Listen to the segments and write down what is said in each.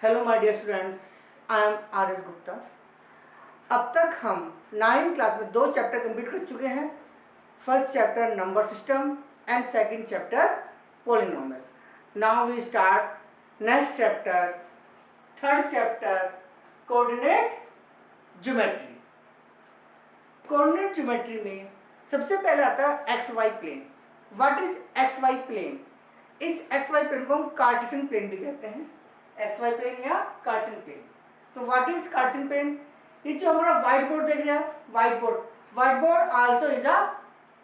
Hello my dear students, I am R S Gupta. अब तक हम 9th क्लास में 2 चैप्टर कंप्लीट कर चुके हैं। First chapter number system and second chapter polynomial. Now we start next chapter, third chapter coordinate geometry. Coordinate geometry में सबसे पहले आता है x y plane. What is x y plane? इस एक्स वाई प्लेन को हम कार्टेशियन प्लेन भी कहते हैं, एक्स वाई प्लेन या कार्टेशियन प्लेन। तो व्हाट इज कार्टेशियन प्लेन? ये जो हमारा व्हाइट बोर्ड देख रहे हैं, white board also is a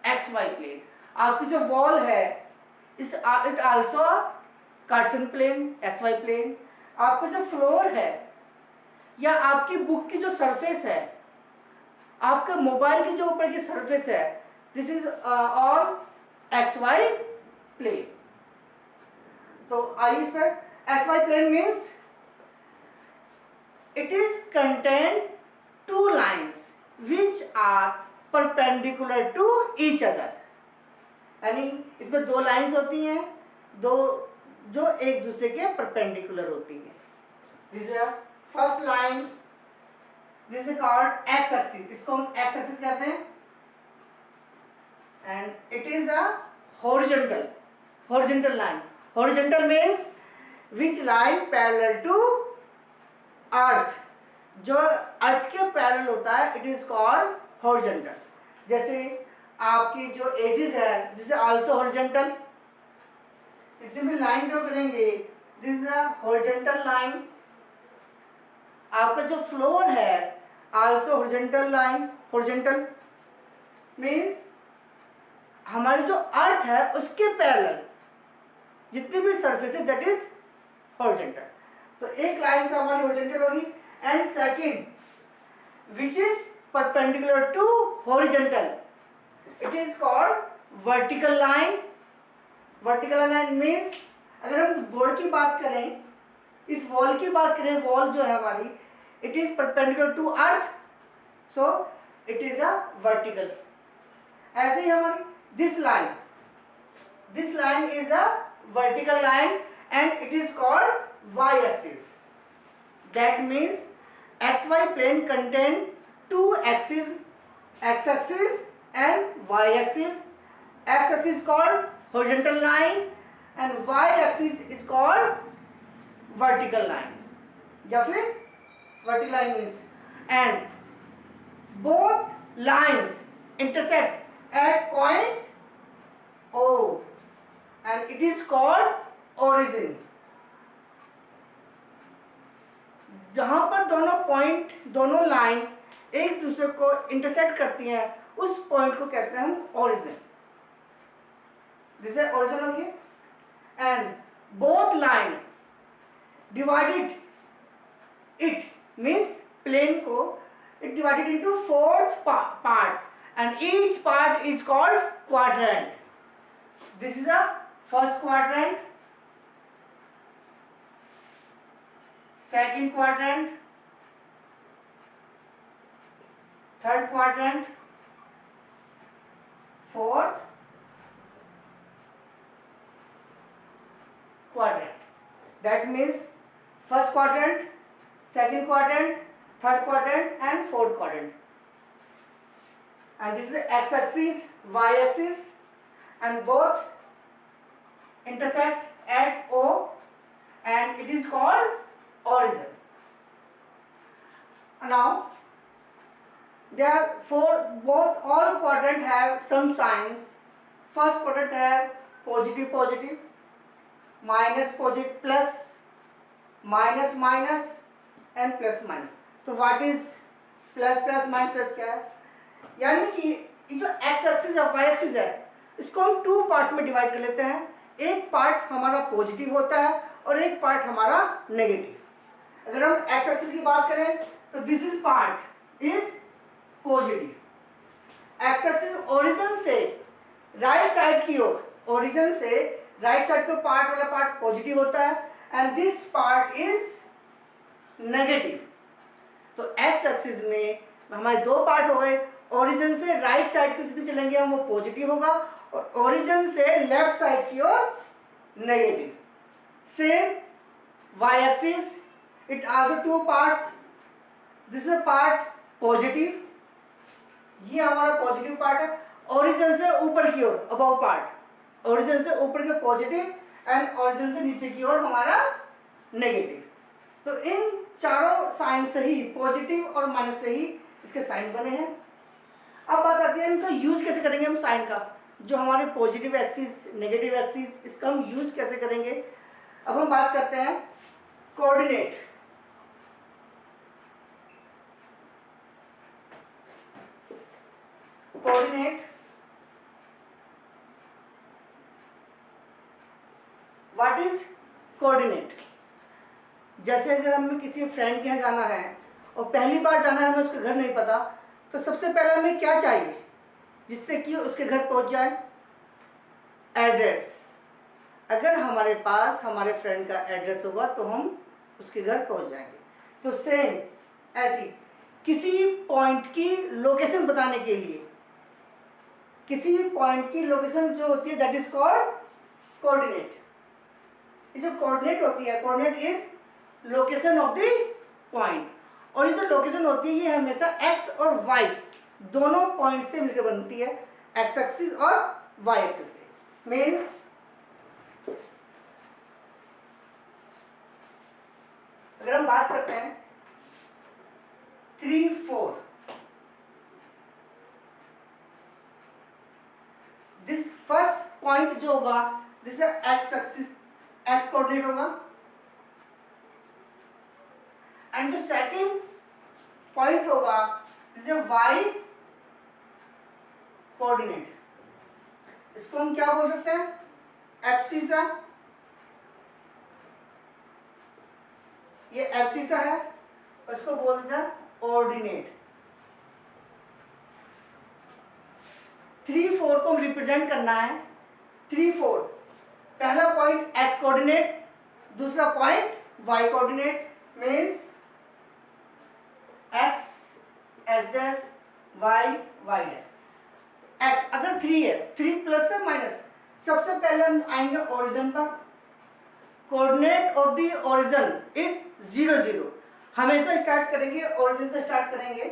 x y plane. आपकी जो वॉल है इस it also Cartesian plane, x y plane. आपका जो फ्लोर है या आपकी बुक की जो सरफेस है, आपके मोबाइल की जो ऊपर की सरफेस है, this is all x y plane. तो आइए इस पर XY plane means it is contain two lines which are perpendicular to each other। यानी इसमें 2 लाइंस होती हैं, दो जो एक दूसरे के परपेंडिकुलर होती हैं। This is first line, this is called x axis, इसको हम एक्स एक्सिस कहते हैं। And it is a horizontal line. Horizontal means which line parallel to earth, जो अर्थ के पैरेलल होता है, इट इज कॉल्ड हॉरिजॉन्टल। जैसे आपकी जो एजेस है दिस इज आल्सो हॉरिजॉन्टल। जितने भी लाइन ड्रॉ करेंगे this is a horizontal line. आपका जो फ्लोर है also horizontal line. Horizontal means हमारी जो अर्थ है उसके पैरेलल जितनी भी सरफेस है दैट इज हॉरिजॉन्टल। तो एक लाइन से हमारी हॉरिजॉन्टल होगी। And second which is perpendicular to horizontal, it is called vertical line. Vertical line means अगर हम बोर्ड की बात करें, इस वॉल की बात करें, वॉल जो है हमारी it is perpendicular to earth, so it is a vertical. ऐसे ही हमारी this line is a vertical line and it is called y-axis. That means xy plane contain two axes, x-axis and y-axis. X-axis is called horizontal line and y-axis is called vertical line. या फिर vertical line means and both lines intersect at point O and it is called origin। जहां पर दोनों line एक दूसरे को intersect करती हैं उस पॉइंट को कहते हैं हम ओरिजिन। दिस इज ओरिजिन हो गया। And both line divided it means plane को it divided into 4 part and each part is called quadrant. This is a first quadrant, second quadrant, third quadrant, fourth quadrant। That means first quadrant, second quadrant, third quadrant and fourth quadrant। And this is the x-axis, y-axis and both intersect at O and it is called origin। Now therefore all quadrant have some signs। first quadrant have positive, minus plus, minus and plus। तो what is plus minus क्या है? यानी कि ये जो x axis और y axis है इसको हम 2 पार्ट्स में डिवाइड कर लेते हैं। एक पार्ट हमारा पॉजिटिव होता है और एक पार्ट हमारा नेगेटिव। अगर हम एक्स एक्सिस की बात करें तो this is part is positive. X axis origin से राइट साइड की ओर, ओरिजिन से राइट साइड को पार्ट वाला पार्ट पॉजिटिव होता है and this part is negative. तो एक्स एक्सिस में हमारे 2 पार्ट हो गए। ओरिजिन से राइट साइड की जितने चलेंगे हम वो पॉजिटिव होगा और ओरिजिन से लेफ्ट साइड की ओर negative. Same y axis It also two parts. This is a part positive, ये हमारा पॉजिटिव पार्ट है, ओरिजिन से ऊपर की ओर अबव पार्ट, ओरिजिन से ऊपर की पॉजिटिव एंड ओरिजिन से नीचे की ओर हमारा नेगेटिव। तो इन चारों साइन से ही, पॉजिटिव और माइनस से ही इसके साइन बने हैं। अब बात आती है इनका यूज कैसे करेंगे हम साइन का, जो हमारे पॉजिटिव एक्सिस नेगेटिव एक्सिस, इसका हम यूज कैसे करेंगे। अब हम बात करते हैं coordinate. Coordinate, what is coordinate. जैसे अगर हमें किसी फ्रेंड के यहाँ जाना है और पहली बार जाना है, हमें उसके घर नहीं पता, तो सबसे पहले हमें क्या चाहिए जिससे कि उसके घर पहुंच जाए, एड्रेस। अगर हमारे पास हमारे फ्रेंड का एड्रेस होगा तो हम उसके घर पहुंच जाएंगे। तो सेम ऐसी किसी पॉइंट की लोकेशन बताने के लिए, किसी पॉइंट की लोकेशन जो होती है दैट इज कॉल्ड कोऑर्डिनेट। ये जो कोऑर्डिनेट होती है, coordinate is location of the point, और ये जो लोकेशन होती है ये हमेशा एक्स और वाई दोनों पॉइंट से मिलकर बनती है, एक्स एक्सिस और वाई एक्सिस से। मीन्स अगर हम बात करते हैं 3, 4, दिस फर्स्ट पॉइंट जो होगा this x axis, x coordinate होगा, एंड जो सेकंड पॉइंट होगा दिस वाई कोऑर्डिनेट। इसको हम क्या बोल सकते हैं, एब्सिसा। ये एब्सिसा है, उसको बोल देते हैं ऑर्डिनेट। 3, 4 को रिप्रेजेंट करना है। 3, 4 पहला पॉइंट एक्स कोऑर्डिनेट, दूसरा point y coordinate. Means x x dash, y y dash. X अगर 3 है, 3 प्लस है माइनस, सबसे पहले हम आएंगे ओरिजिन पर। Coordinate of the origin is 0, 0। हमेशा स्टार्ट करेंगे ओरिजिन से स्टार्ट करेंगे।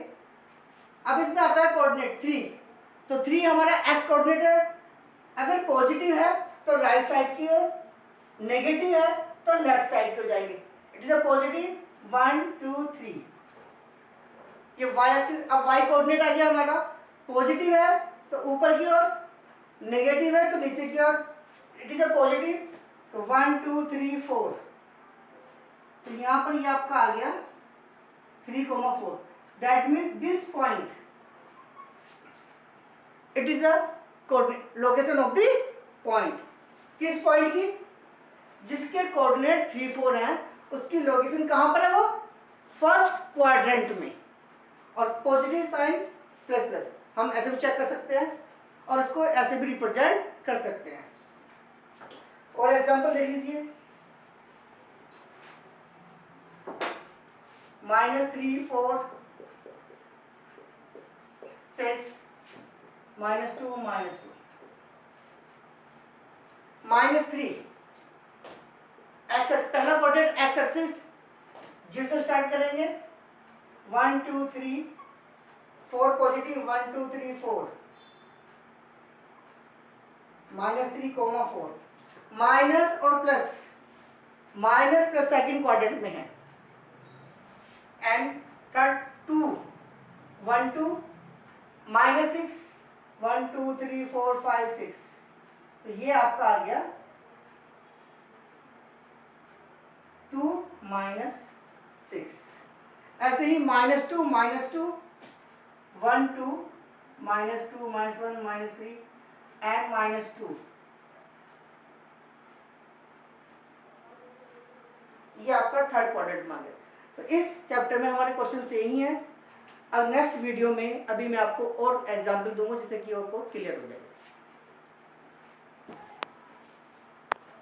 अब इसमें आता है कोऑर्डिनेट 3, तो 3 हमारा एक्स कोऑर्डिनेट है। अगर पॉजिटिव है तो राइट साइड की ओर, नेगेटिव है तो लेफ्ट साइड को जाएंगे। It is a positive 1, 2, 3। ये वाई एक्सिस, अब वाई कोऑर्डिनेट आ गया हमारा, पॉजिटिव है तो ऊपर की ओर, नेगेटिव है तो नीचे की ओर। इट इज अ पॉजिटिव, तो 1, 2, 3, 4। तो यहां पर ये आपका आ गया 3, 4। That means this point it is a location of the point. किस पॉइंट की, जिसके कोऑर्डिनेट 3, 4 हैं, उसकी लोकेशन कहां पर है, वो फर्स्ट क्वाड्रेंट में। और पॉजिटिव साइन प्लस प्लस हम ऐसे भी चेक कर सकते हैं और इसको ऐसे भी रिप्रेजेंट कर सकते हैं। और एग्जांपल देख लीजिए, -3, 4, 6, -2, -2, -3 एक्स, पहला कोऑर्डिनेट एक्स एक्सिस, जिससे स्टार्ट करेंगे 1, 2, 3, 4 पॉजिटिव, 1, 2, 3, 4, -3, 4। माइनस और plus, minus plus second quadrant में है, एंड थर्ड 2, 1, 2, -6, 1, 2, 3, 4, 5, 6। तो ये आपका आ गया 2, -6। ऐसे ही -2, -2, 1, 2, -2, -1, -3 एंड -2। ये आपका थर्ड क्वाड्रेंट में आ गया। तो इस चैप्टर में हमारे क्वेश्चन यही हैं। अब नेक्स्ट वीडियो में अभी मैं आपको और एग्जाम्पल दूंगा जिससे कि आपको क्लियर हो जाए।